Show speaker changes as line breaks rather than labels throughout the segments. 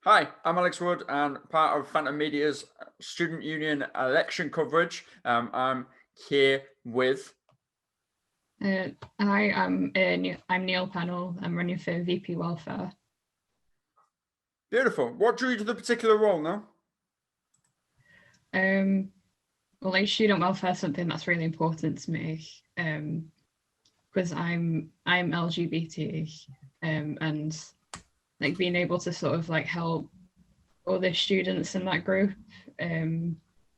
Hi, I'm Alex Wood and part of Phantom Media's Student Union election coverage. I'm here with.
Hi, I'm Neil Pennell. I'm running for VP Welfare.
Beautiful. What drew you to the particular role now?
Well, like student welfare is something that's really important to me. Because I'm LGBT, and like being able to sort of like help other students in that group,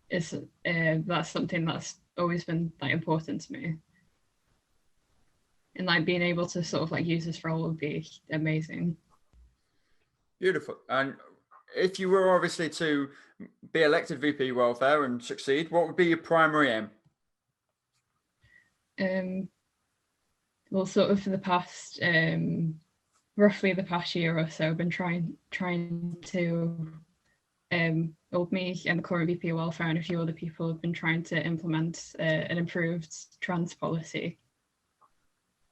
is that's something that's always been like important to me. And like being able to sort of like use this role would be amazing.
Beautiful. And if you were obviously to be elected VP Welfare and succeed, what would be your primary aim?
Well, sort of for the past, roughly the past year or so, I've been trying to, well, me and the current VP Welfare and a few other people have been trying to implement an improved trans policy,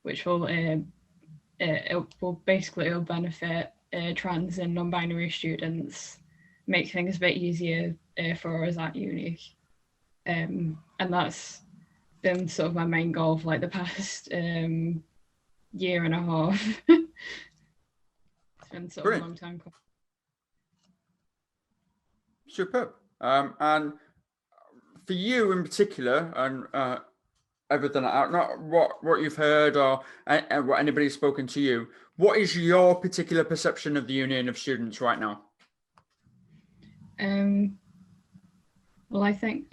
which will it'll benefit trans and non-binary students, make things a bit easier for us at uni, and that's been sort of my main goal for like the past year and a half. It's been sort
Brilliant.
of a long time.
Superb. And for you in particular, and everything like that, not what you've heard or what anybody's spoken to you, what is your particular perception of the Union of Students right now?
Well, I think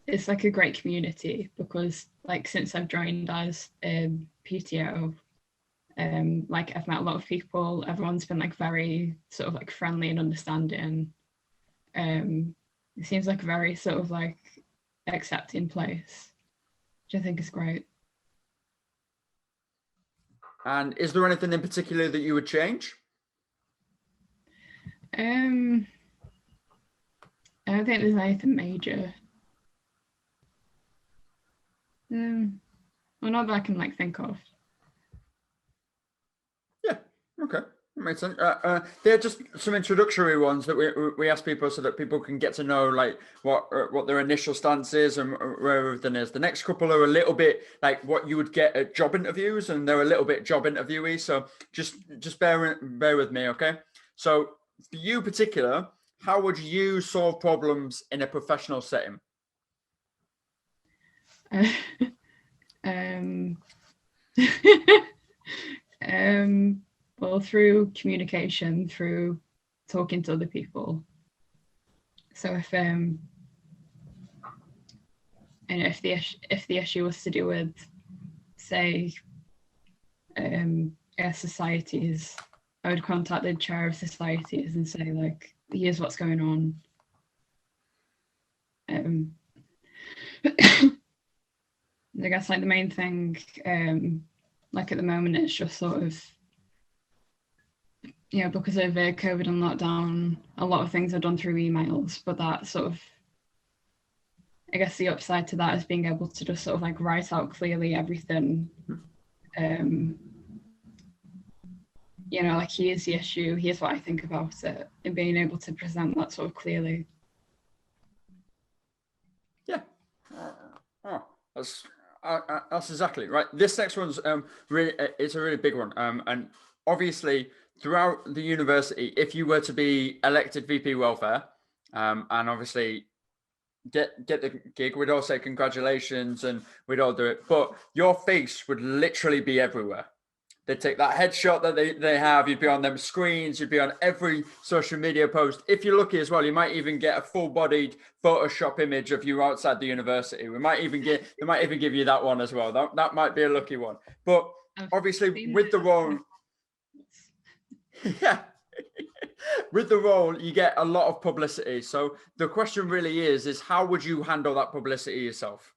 it's like a great community because like since I've joined as PTO, like I've met a lot of people. Everyone's been like very sort of like friendly and understanding. It seems like a very sort of like accepting place, which I think is great.
And is there anything in particular that you would change?
I don't think there's anything major. Well, not that I can like think of.
Yeah, okay, that makes sense. They're just some introductory ones that we ask people so that people can get to know like what their initial stance is and where everything is. The next couple are a little bit like what you would get at job interviews, and they're a little bit job interviewee. So just bear with me, okay? So for you in particular, how would you solve problems in a professional setting?
Well, through communication, through talking to other people. So if the issue was to do with, say, societies, I would contact the chair of societies and say like, here's what's going on. I guess like the main thing, like at the moment, it's just sort of, because of COVID and lockdown, a lot of things are done through emails, but that sort of, I guess the upside to that is being able to just sort of like write out clearly everything. Like here's the issue, here's what I think about it, and being able to present that sort of clearly.
Yeah. That's exactly right. This next one's really it's a really big one. And obviously throughout the university, if you were to be elected VP Welfare, and obviously get the gig, we'd all say congratulations and we'd all do it. But your face would literally be everywhere. They'd take that headshot that they have, you'd be on them screens, you'd be on every social media post. If you're lucky as well, you might even get a full-bodied Photoshop image of you outside the university. They might even give you that one as well. That might be a lucky one. But obviously with the role, yeah, with the role, you get a lot of publicity. So the question really is how would you handle that publicity yourself?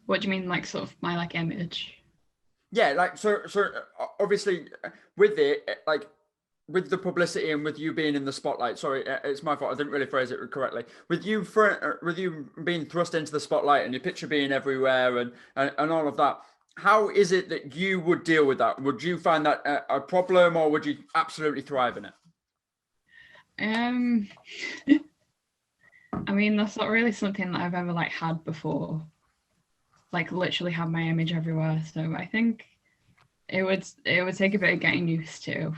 What do you mean, like sort of my like image?
Yeah, like so obviously with it, like with the publicity and with you being in the spotlight. Sorry, it's my fault. I didn't really phrase it correctly. With you being thrust into the spotlight and your picture being everywhere and all of that.
um,
is it that you would deal with that? Would you find that a problem, or would you absolutely thrive in it?
I mean, that's not really something that I've ever like had before, like literally have my image everywhere. So I think it would take a bit of getting used to.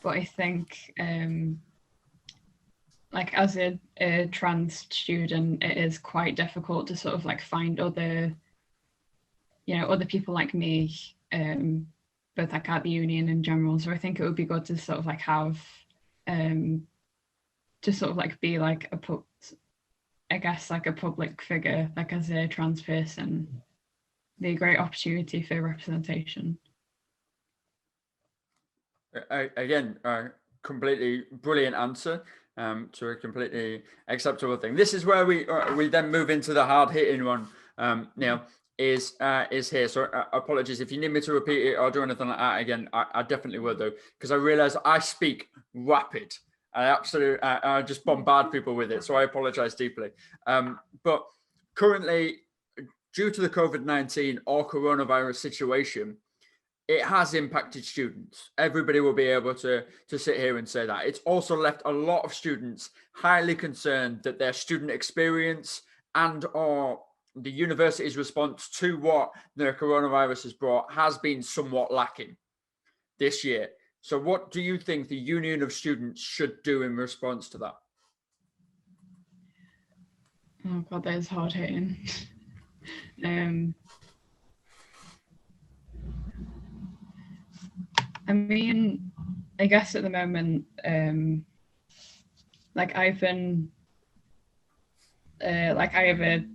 But I think like as a trans student, it is quite difficult to sort of like find other, you know, other people like me, both like at the union in general. So I think it would be good to sort of like have, to sort of like be like I guess like a public figure, like as a trans person, be a great opportunity for representation.
Again, completely brilliant answer to a completely acceptable thing. This is where we then move into the hard hitting one. Now is here. So apologies if you need me to repeat it or do anything like that again. I definitely will do, because I realize I speak rapid. I just bombard people with it. So I apologize deeply. But currently, due to the COVID-19 or coronavirus situation, it has impacted students. Everybody will be able to sit here and say that. It's also left a lot of students highly concerned that their student experience and or the university's response to what the coronavirus has brought has been somewhat lacking this year. So what do you think the Union of Students should do in response to that?
Oh God, that is hard hitting. I mean, I guess at the moment, like I've been, like I have a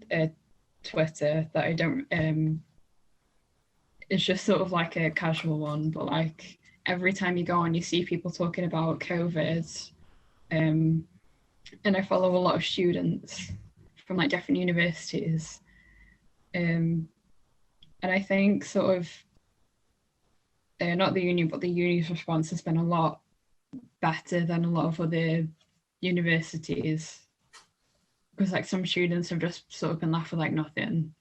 Twitter that I don't, it's just sort of like a casual one, but like every time you go on, you see people talking about COVID, and I follow a lot of students from like different universities, and I think sort of, not the union, but the union's response has been a lot better than a lot of other universities, because like some students have just sort of been left with like nothing.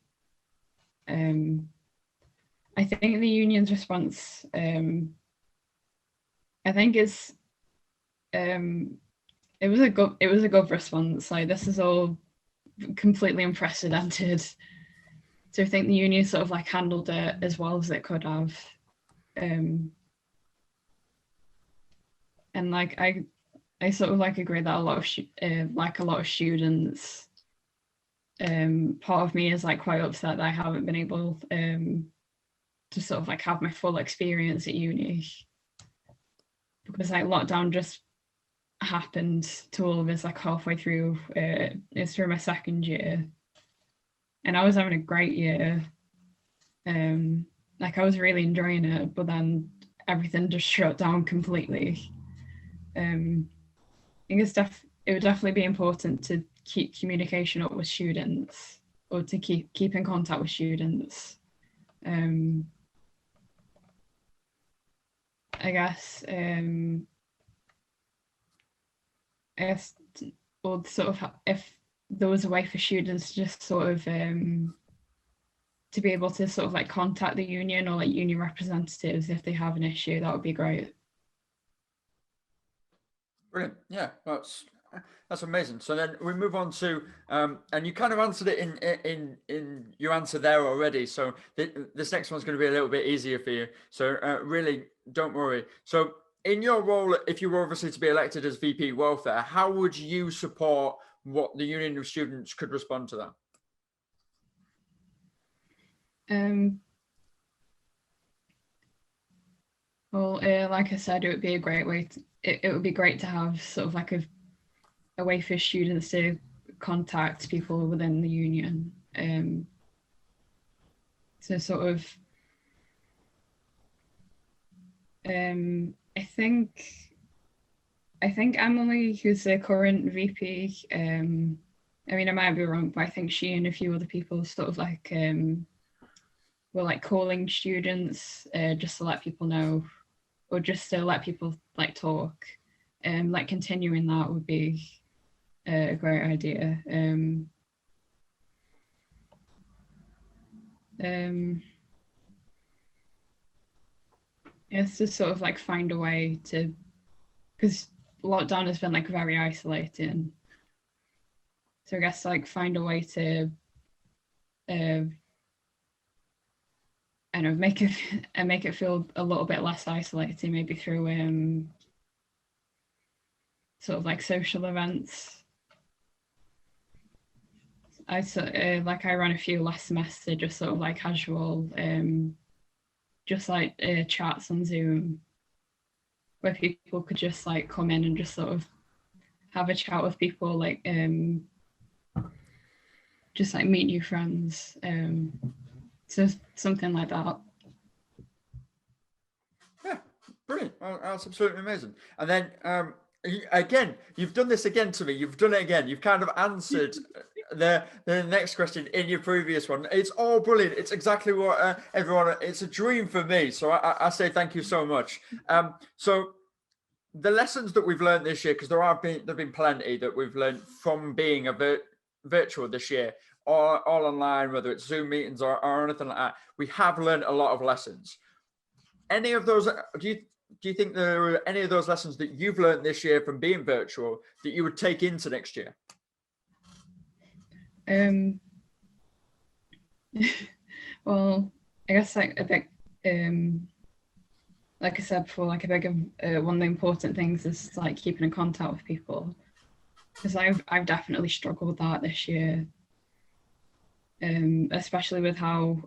I think the union's response, I think is, it was a good response. Like this is all completely unprecedented. So I think the union sort of like handled it as well as it could have. And like I sort of like agree that a lot of like a lot of students, part of me is like quite upset that I haven't been able to sort of like have my full experience at uni, because like lockdown just happened to all of us like halfway through. It's through my second year, and I was having a great year. Like I was really enjoying it, but then everything just shut down completely. I think it would definitely be important to keep communication up with students, or to keep in contact with students. I guess or sort of if there was a way for students to just sort of to be able to sort of like contact the union or like union representatives if they have an issue, that would be great.
Brilliant. Yeah, that's amazing. So then we move on to, and you kind of answered it in your answer there already. So this next one's going to be a little bit easier for you. So really, don't worry. So in your role, if you were obviously to be elected as VP Welfare, how would you support what the Union of Students could respond to that?
Well, like I said, it would be a great way it would be great to have sort of like a way for students to contact people within the union. So sort of, I think Emily, who's the current VP, I mean, I might be wrong, but I think she and a few other people sort of like were like calling students just to let people know, or just to let people like talk. Like continuing that would be a great idea. It's to sort of like find a way to, because lockdown has been like very isolating. So I guess like find a way to, I don't know, make it feel a little bit less isolating, maybe through sort of like social events. I ran a few last semester, just sort of like casual, just like chats on Zoom, where people could just like come in and just sort of have a chat with people, like just like meet new friends. So something like that.
Yeah, brilliant. That's absolutely amazing. And then again, you've done this again to me. You've done it again. You've kind of answered the next question in your previous one. It's all brilliant. It's exactly what everyone. It's a dream for me. So I say thank you so much. So the lessons that we've learned this year, because there've been plenty that we've learned from being virtual this year, or all online, whether it's Zoom meetings or anything like that. We have learned a lot of lessons. Any of those? Do you think there are any of those lessons that you've learned this year from being virtual that you would take into next year?
Well, I guess like a big, like I said before, like a big one of the important things is like keeping in contact with people, because I've definitely struggled with that this year, especially with how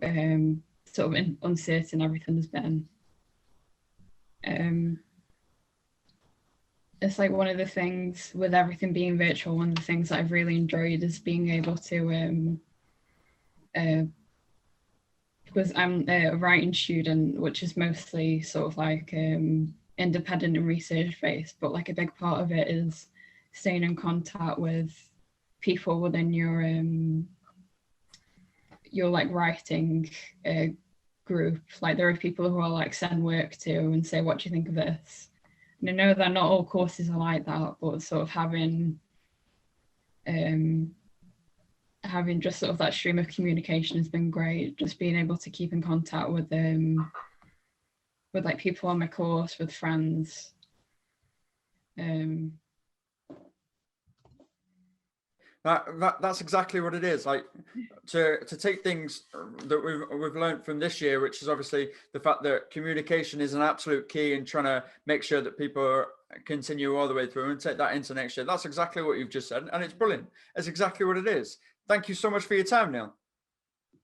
sort of uncertain everything has been. It's like one of the things with everything being virtual, one of the things that I've really enjoyed is being able to, because I'm a writing student, which is mostly sort of like independent and research based, but like a big part of it is staying in contact with people within your like writing group. Like there are people who I'll like send work to and say, what do you think of this? And I know that not all courses are like that, but sort of having just sort of that stream of communication has been great. Just being able to keep in contact with like people on my course, with friends.
That's exactly what it is. Like to take things that we've learned from this year, which is obviously the fact that communication is an absolute key in trying to make sure that people continue all the way through, and take that into next year. That's exactly what you've just said, and it's brilliant. It's exactly what it is. Thank you so much for your time, Neil.